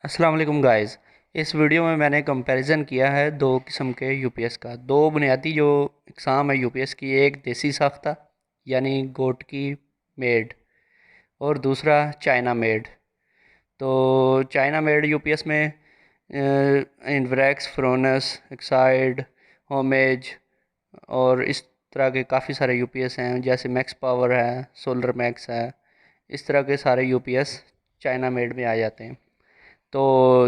अस्सलाम वालेकुम गाइस। इस वीडियो में मैंने कंपैरिजन किया है दो किस्म के यूपीएस का। दो बुनियादी जो इकसाम है यूपीएस की, एक देसी साख्ता यानी गोट की मेड और दूसरा चाइना मेड। तो चाइना मेड यूपीएस में इन्वरेक्स, फ्रोनस, एक्साइड, होमेज और इस तरह के काफ़ी सारे यूपीएस हैं, जैसे मैक्स पावर है, सोलर मैक्स है। इस तरह के सारे यूपीएस चाइना मेड में आ जाते हैं। तो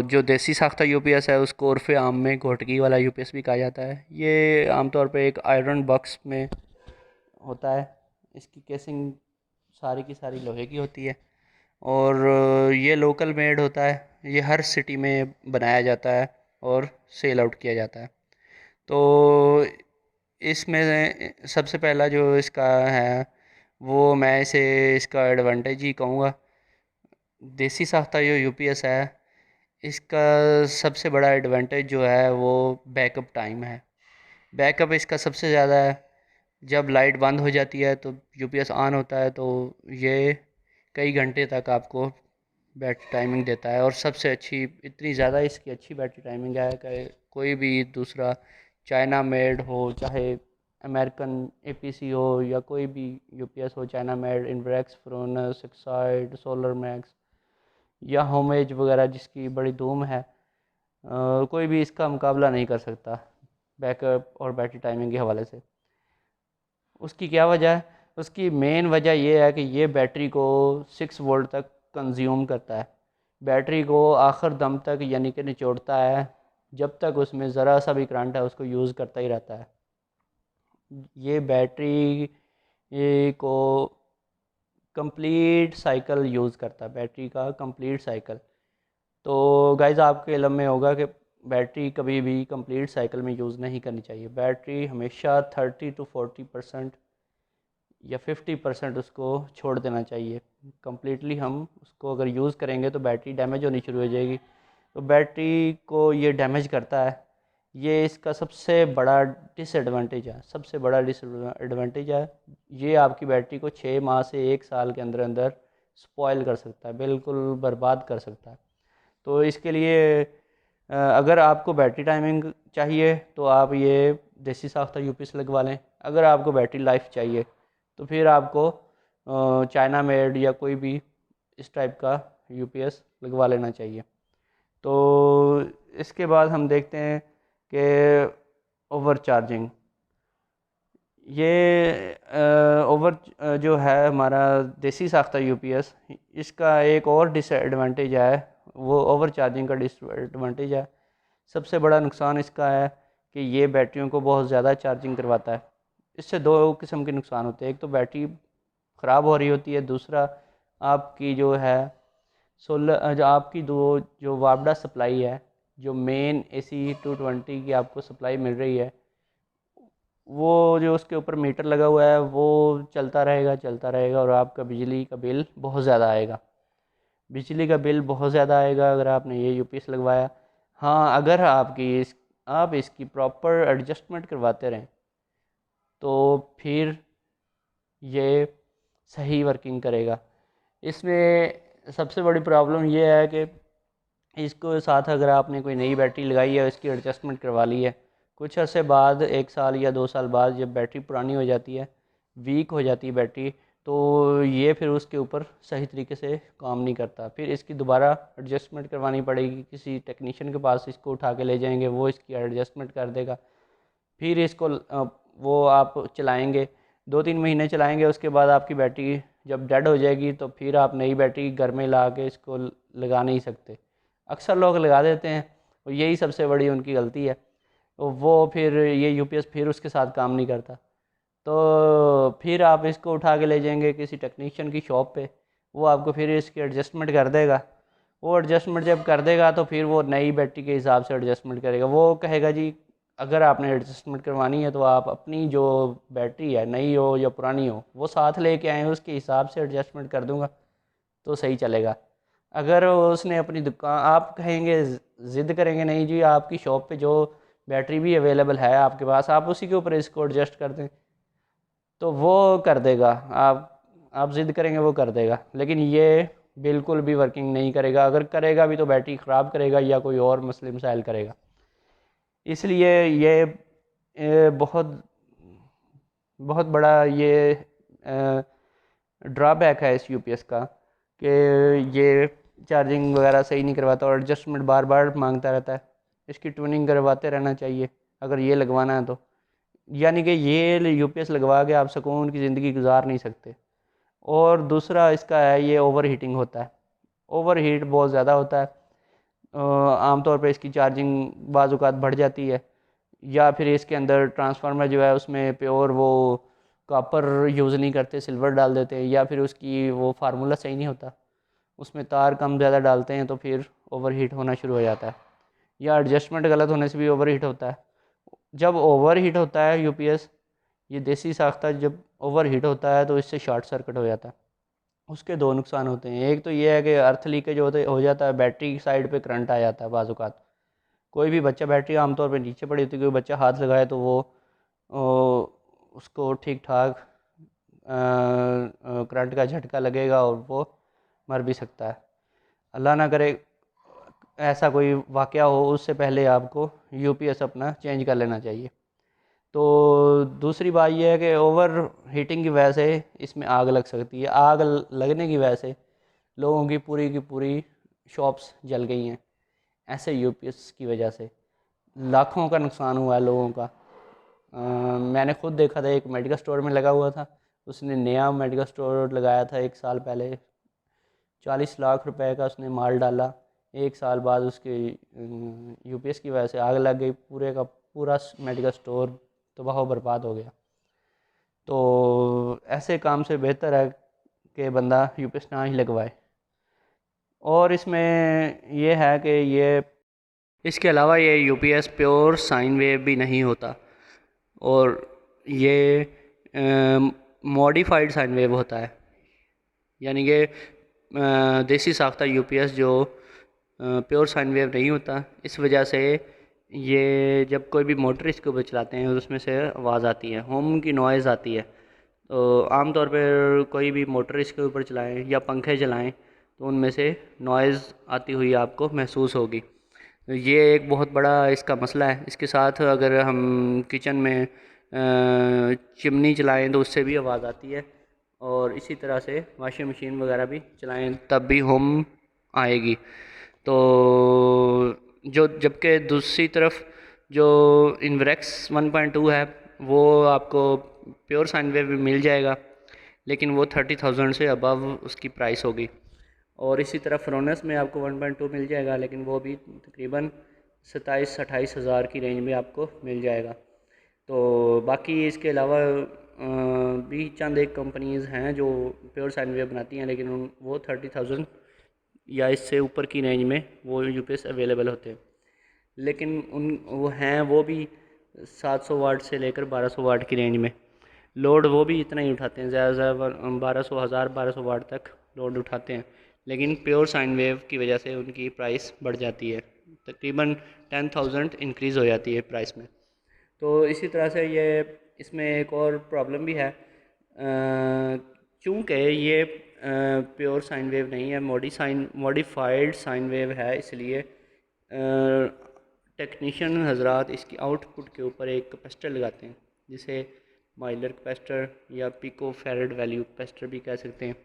जो देसी साख्ता यूपीएस है उसको उर्फ़ आम में घोटकी वाला यूपीएस भी कहा जाता है। ये आमतौर पे एक आयरन बॉक्स में होता है। इसकी केसिंग सारी की सारी लोहे की होती है और ये लोकल मेड होता है। ये हर सिटी में बनाया जाता है और सेल आउट किया जाता है। तो इसमें सबसे पहला जो इसका है वो मैं इसे इसका एडवांटेज ही कहूँगा। देसी साख्ता जो यूपीएस है, इसका सबसे बड़ा एडवांटेज जो है वो बैकअप टाइम है। बैकअप इसका सबसे ज़्यादा है। जब लाइट बंद हो जाती है तो यूपीएस ऑन होता है, तो ये कई घंटे तक आपको बैटरी टाइमिंग देता है। और सबसे अच्छी, इतनी ज़्यादा इसकी अच्छी बैटरी टाइमिंग है कि कोई भी दूसरा चाइना मेड हो, चाहे अमेरिकन एपीसी हो या कोई भी यूपीएस हो, China made, Inverex, Fronus, Exide, Solar Max या होमेज वगैरह जिसकी बड़ी धूम है, कोई भी इसका मुकाबला नहीं कर सकता बैकअप और बैटरी टाइमिंग के हवाले से। उसकी क्या वजह है? उसकी मेन वजह यह है कि ये बैटरी को 6 वोल्ट तक कंज्यूम करता है। बैटरी को आखिर दम तक यानी कि निचोड़ता है। जब तक उसमें ज़रा सा भी करंट है उसको यूज़ करता ही रहता है। ये बैटरी को कंप्लीट साइकिल यूज़ करता है, बैटरी का कंप्लीट साइकिल। तो गाइज़ आपके इल्म में होगा कि बैटरी कभी भी कंप्लीट साइकिल में यूज़ नहीं करनी चाहिए। बैटरी हमेशा 30 to 40% या 50% उसको छोड़ देना चाहिए। कम्प्लीटली हम उसको अगर यूज़ करेंगे तो बैटरी डैमेज होनी शुरू हो जाएगी। तो बैटरी को ये डैमेज करता है। ये इसका सबसे बड़ा डिसएडवांटेज है, सबसे बड़ा डिसएडवांटेज है। ये आपकी बैटरी को 6 माह से 1 साल के अंदर अंदर स्पॉइल कर सकता है, बिल्कुल बर्बाद कर सकता है। तो इसके लिए अगर आपको बैटरी टाइमिंग चाहिए तो आप ये देसी साख्ता यूपीएस लगवा लें। अगर आपको बैटरी लाइफ चाहिए तो फिर आपको चाइना मेड या कोई भी इस टाइप का यूपीएस लगवा लेना चाहिए। तो इसके बाद हम देखते हैं कि ओवर चार्जिंग। ये ओवर जो है हमारा देसी साख्ता यूपीएस, इसका एक और डिसएडवांटेज है, वो ओवर चार्जिंग का डिसएडवांटेज है। सबसे बड़ा नुकसान इसका है कि ये बैटरियों को बहुत ज़्यादा चार्जिंग करवाता है। इससे दो किस्म के नुकसान होते हैं। एक तो बैटरी ख़राब हो रही होती है, दूसरा आपकी जो है सोलर, जो आपकी दो जो वापडा सप्लाई है, जो मेन AC 220 की आपको सप्लाई मिल रही है, वो जो उसके ऊपर मीटर लगा हुआ है वो चलता रहेगा चलता रहेगा और आपका बिजली का बिल बहुत ज़्यादा आएगा। बिजली का बिल बहुत ज़्यादा आएगा अगर आपने ये यूपीएस लगवाया। हाँ, अगर आप इसकी प्रॉपर एडजस्टमेंट करवाते रहें तो फिर ये सही वर्किंग करेगा। इसमें सबसे बड़ी प्रॉब्लम ये है कि इसको साथ अगर आपने कोई नई बैटरी लगाई है, इसकी एडजस्टमेंट करवा ली है, कुछ अर्से बाद, 1 साल या 2 साल बाद, जब बैटरी पुरानी हो जाती है, वीक हो जाती है बैटरी, तो ये फिर उसके ऊपर सही तरीके से काम नहीं करता। फिर इसकी दोबारा एडजस्टमेंट करवानी पड़ेगी। किसी टेक्नीशियन के पास इसको उठा के ले जाएंगे, वो इसकी एडजस्टमेंट कर देगा। फिर इसको वो आप चलाएंगे, 2-3 महीने चलाएंगे, उसके बाद आपकी बैटरी जब डेड हो जाएगी तो फिर आप नई बैटरी घर में ला के इसको लगा नहीं सकते। अक्सर लोग लगा देते हैं और यही सबसे बड़ी उनकी गलती है। तो वो फिर ये यूपीएस फिर उसके साथ काम नहीं करता। तो फिर आप इसको उठा के ले जाएंगे किसी टेक्नीशियन की शॉप पे, वो आपको फिर इसकी एडजस्टमेंट कर देगा। वो एडजस्टमेंट जब कर देगा तो फिर वो नई बैटरी के हिसाब से एडजस्टमेंट करेगा। वो कहेगा जी अगर आपने एडजस्टमेंट करवानी है तो आप अपनी जो बैटरी है, नई हो या पुरानी हो, वो साथ लेके आएँ, उसके हिसाब से एडजस्टमेंट कर दूंगा तो सही चलेगा। अगर उसने अपनी दुकान, आप कहेंगे, ज़िद करेंगे नहीं जी आपकी शॉप पे जो बैटरी भी अवेलेबल है आपके पास, आप उसी के ऊपर इसको एडजस्ट कर दें, तो वो कर देगा। आप ज़िद करेंगे वो कर देगा। लेकिन ये बिल्कुल भी वर्किंग नहीं करेगा, अगर करेगा भी तो बैटरी ख़राब करेगा या कोई और मसले मसाइल करेगा। इसलिए ये बहुत बहुत बड़ा ये ड्रॉबैक है इस यूपीएस का कि ये चार्जिंग वगैरह सही नहीं करवाता और एडजस्टमेंट बार बार मांगता रहता है। इसकी ट्यूनिंग करवाते रहना चाहिए अगर ये लगवाना है तो, यानी कि ये यूपीएस लगवा के आप सुकून की ज़िंदगी गुजार नहीं सकते। और दूसरा इसका है ये ओवर हीटिंग होता है, ओवर हीट बहुत ज़्यादा होता है। आमतौर पर इसकी चार्जिंग बाज़ औक़ात बढ़ जाती है, या फिर इसके अंदर ट्रांसफार्मर जो है उसमें प्योर वो कॉपर यूज़ नहीं करते, सिल्वर डाल देते हैं, या फिर उसकी वो फार्मूला सही नहीं होता, उसमें तार कम ज़्यादा डालते हैं तो फिर ओवर हीट होना शुरू हो जाता है, या एडजस्टमेंट गलत होने से भी ओवर हीट होता है। जब ओवर हीट होता है यूपीएस, ये देसी साख्ता जब ओवर हीट होता है तो इससे शॉर्ट सर्किट हो जाता है। उसके दो नुकसान होते हैं, एक तो ये है कि अर्थ लीकेज हो जाता है, बैटरी की साइड पे करंट आ जाता है बाज़ औक़ात। कोई भी बच्चा, बैटरी आमतौर पे नीचे पड़ी होती है, कोई बच्चा हाथ लगाए तो वो उसको ठीक ठाक करंट का झटका लगेगा और वो मर भी सकता है। अल्लाह ना करे ऐसा कोई वाक़या हो, उससे पहले आपको यूपीएस अपना चेंज कर लेना चाहिए। तो दूसरी बात यह है कि ओवर हीटिंग की वजह से इसमें आग लग सकती है। आग लगने की वजह से लोगों की पूरी शॉप्स जल गई हैं ऐसे यूपीएस की वजह से। लाखों का नुकसान हुआ है लोगों का। मैंने खुद देखा था, एक मेडिकल स्टोर में लगा हुआ था, उसने नया मेडिकल स्टोर लगाया था 1 साल पहले, 40 लाख रुपए का उसने माल डाला। 1 साल बाद उसके यूपीएस की वजह से आग लग गई, पूरे का पूरा मेडिकल स्टोर तबाह बर्बाद हो गया। तो ऐसे काम से बेहतर है कि बंदा यूपीएस ना ही लगवाए। और इसमें यह है कि ये इसके अलावा ये यूपीएस प्योर साइन वेव भी नहीं होता, और ये मॉडिफाइड साइन वेव होता है। यानी कि देसी साख्ता यूपीएस जो प्योर साइन वेव नहीं होता। इस वजह से ये जब कोई भी मोटर इसके ऊपर चलाते हैं तो उसमें से आवाज़ आती है, होम की नॉइज़ आती है। तो आमतौर पर कोई भी मोटर इसके ऊपर चलाएं या पंखे चलाएं तो उनमें से नॉइज़ आती हुई आपको महसूस होगी। ये एक बहुत बड़ा इसका मसला है। इसके साथ अगर हम किचन में चिमनी चलाएं तो उससे भी आवाज़ आती है, और इसी तरह से वॉशिंग मशीन वगैरह भी चलाएं तब भी होम आएगी। तो जो जबकि दूसरी तरफ जो इन्वरेक्स 1.2 है वो आपको प्योर साइन वेव भी मिल जाएगा, लेकिन वो 30,000 से अबव उसकी प्राइस होगी। और इसी तरह फ्रोनस में आपको 1.2 मिल जाएगा, लेकिन वो भी तकरीबन 27-28 हज़ार की रेंज में आपको मिल जाएगा। तो बाकी इसके अलावा भी चंद एक कंपनीज़ हैं जो प्योर साइन वेव बनाती हैं, लेकिन वो 30,000 या इससे ऊपर की रेंज में वो यूपीएस अवेलेबल होते हैं। लेकिन वो भी 700 वाट से लेकर 1200 वाट की रेंज में। लोड वो भी इतना ही उठाते हैं, ज़्यादा से ज़्यादा 1200 वाट तक लोड उठाते हैं, लेकिन प्योर साइन वेव की वजह से उनकी प्राइस बढ़ जाती है, तकरीबन 10,000 इंक्रीज़ हो जाती है प्राइस में। तो इसी तरह से ये इसमें एक और प्रॉब्लम भी है, चूँकि ये प्योर साइन वेव नहीं है, मॉडिफाइड साइन वेव है, इसलिए टेक्नीशियन हजरात इसकी आउटपुट के ऊपर एक कैपेसिटर लगाते हैं, जिसे माइलर कैपेसिटर या पिको फेरेड वैल्यू कैपेसिटर भी कह सकते हैं।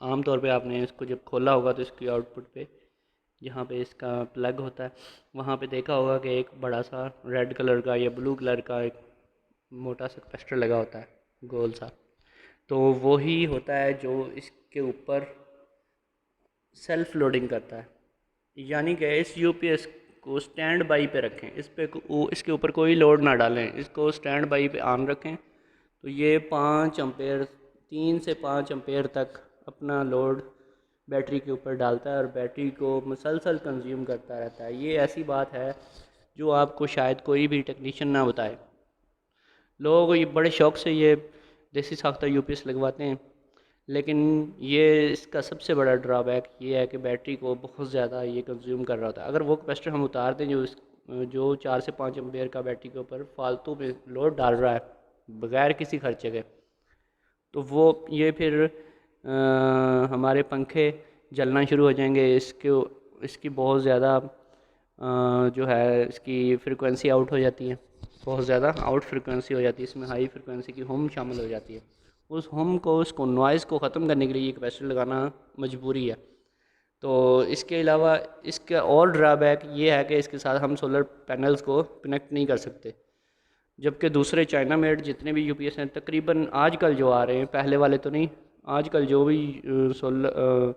आमतौर पे आपने इसको जब खोला होगा तो इसकी आउटपुट पे जहाँ पे इसका प्लग होता है वहाँ पे देखा होगा कि एक बड़ा सा रेड कलर का या ब्लू कलर का एक मोटा सा कैपेसिटर लगा होता है, गोल सा। तो वही होता है जो इसके ऊपर सेल्फ लोडिंग करता है। यानी कि इस यूपीएस को स्टैंड बाई पे रखें, इसके ऊपर कोई लोड ना डालें, इसको स्टैंड बाई पे ऑन रखें तो ये 5 एम्पेयर 3 से 5 एम्पेयर तक अपना लोड बैटरी के ऊपर डालता है और बैटरी को मुसलसल कंज्यूम करता रहता है। ये ऐसी बात है जो आपको शायद कोई भी टेक्नीशियन ना बताए। लोग ये बड़े शौक़ से ये देसी साख्ता यूपीएस लगवाते हैं, लेकिन ये इसका सबसे बड़ा ड्रॉबैक ये है कि बैटरी को बहुत ज़्यादा ये कंज्यूम कर रहा होता है। अगर वो कैपेसिटर हम उतार दें जो 4 से 5 एम्पेयर का बैटरी के ऊपर फालतू में लोड डाल रहा है बग़ैर किसी खर्चे के, तो वो ये फिर हमारे पंखे जलना शुरू हो जाएंगे। इसकी बहुत ज़्यादा जो है इसकी फ्रिक्वेंसी आउट हो जाती है, बहुत ज़्यादा आउट फ्रिक्वेंसी हो जाती है, इसमें हाई फ्रिक्वेंसी की हम शामिल हो जाती है। उस हम को, उसको नॉइज़ को ख़त्म करने के लिए ये कैपेसिटर लगाना मजबूरी है। तो इसके अलावा इसका और ड्राबैक ये है कि इसके साथ हम सोलर पैनल्स को कनेक्ट नहीं कर सकते, जबकि दूसरे चाइना मेड जितने भी यूपीएस हैं तकरीबन आजकल जो आ रहे हैं, पहले वाले तो नहीं, आजकल जो भी सोलर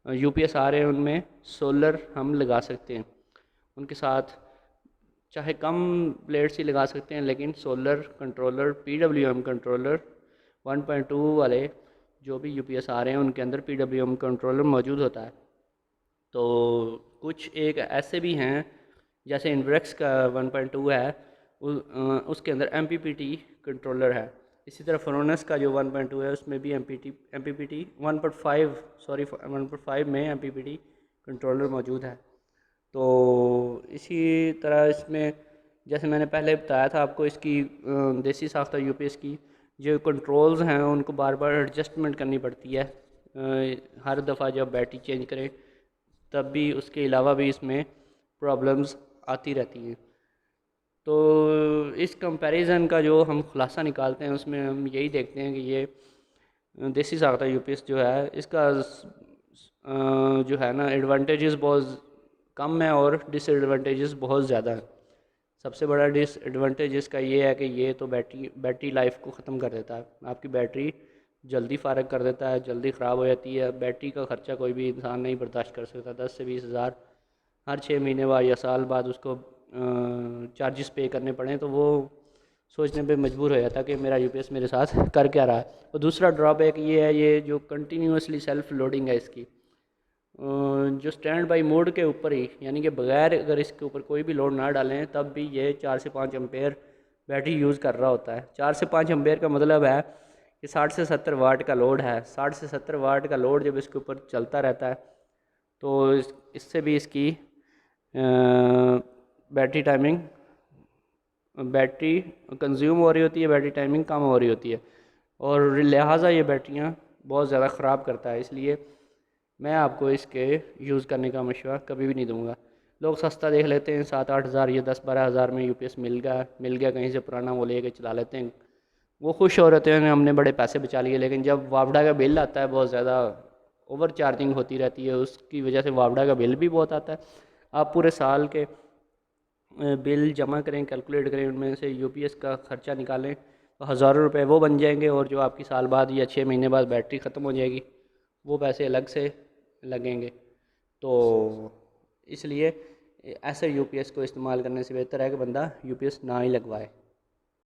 यूपीएस आ रहे हैं उनमें सोलर हम लगा सकते हैं। उनके साथ चाहे कम प्लेट्स ही लगा सकते हैं, लेकिन सोलर कंट्रोलर, पीडब्ल्यूएम कंट्रोलर 1.2 वाले जो भी यूपीएस आ रहे हैं उनके अंदर पीडब्ल्यूएम कंट्रोलर मौजूद होता है। तो कुछ एक ऐसे भी हैं, जैसे इन्वर्क्स का 1.2 है, उसके अंदर एमपीपीटी कंट्रोलर है। इसी तरह फ्रोनस का जो 1.2 है उसमें भी एमपीपीटी 1.5 में एमपीपीटी कंट्रोलर मौजूद है। तो इसी तरह इसमें जैसे मैंने पहले बताया था आपको, इसकी देसी साख्ता यूपीएस की जो कंट्रोल्स हैं उनको बार बार एडजस्टमेंट करनी पड़ती है हर दफ़ा जब बैटरी चेंज करें, तब भी उसके अलावा भी इसमें प्रॉब्लम्स आती रहती हैं। तो इस कंपैरिजन का जो हम खुलासा निकालते हैं उसमें हम यही देखते हैं कि ये देसी साख्ता यूपीएस जो है इसका जो है ना एडवांटेजेस बहुत कम है और डिसएडवांटेजेस बहुत ज़्यादा है। सबसे बड़ा डिसएडवांटेज इसका ये है कि ये तो बैटरी लाइफ को ख़त्म कर देता है, आपकी बैटरी जल्दी फारग कर देता है, जल्दी ख़राब हो जाती है। बैटरी का ख़र्चा कोई भी इंसान नहीं बर्दाश्त कर सकता, 10 से 20 हज़ार हर 6 महीने बाद या साल बाद उसको चार्जेस पे करने पड़े, तो वो सोचने पे मजबूर हो जाता है कि मेरा यूपीएस मेरे साथ कर क्या रहा है। और दूसरा ड्रॉबैक ये है, ये जो कंटिन्यूसली सेल्फ लोडिंग है इसकी, जो स्टैंड बाई मोड के ऊपर ही, यानी कि बगैर अगर इसके ऊपर कोई भी लोड ना डालें तब भी ये 4 से 5 एम्पेयर बैटरी यूज़ कर रहा होता है। 4 से 5 एम्पेयर का मतलब है कि 60 से 70 वाट का लोड है। 60 से 70 वाट का लोड जब इसके ऊपर चलता रहता है तो इससे भी इसकी बैटरी कंज्यूम हो रही होती है, बैटरी टाइमिंग कम हो रही होती है, और लिहाजा ये बैटरियाँ बहुत ज़्यादा ख़राब करता है। इसलिए मैं आपको इसके यूज़ करने का मशवरा कभी भी नहीं दूंगा। लोग सस्ता देख लेते हैं, 7-8 हज़ार या 10-12 हज़ार में यूपीएस मिल गया कहीं से पुराना, वो लेके चला लेते हैं, वो खुश हो रहे हैं हमने बड़े पैसे बचा लिए। लेकिन जब वापडा का बिल आता है, बहुत ज़्यादा ओवर चार्जिंग होती रहती है, उसकी वजह से वापडा का बिल भी बहुत आता है। आप पूरे साल के बिल जमा करें, कैलकुलेट करें, उनमें से यूपीएस का ख़र्चा निकालें तो हज़ारों रुपए वो बन जाएंगे, और जो आपकी साल बाद या 6 महीने बाद बैटरी ख़त्म हो जाएगी वो पैसे अलग से लगेंगे। तो इसलिए ऐसे यूपीएस को इस्तेमाल करने से बेहतर है कि बंदा यूपीएस ना ही लगवाए।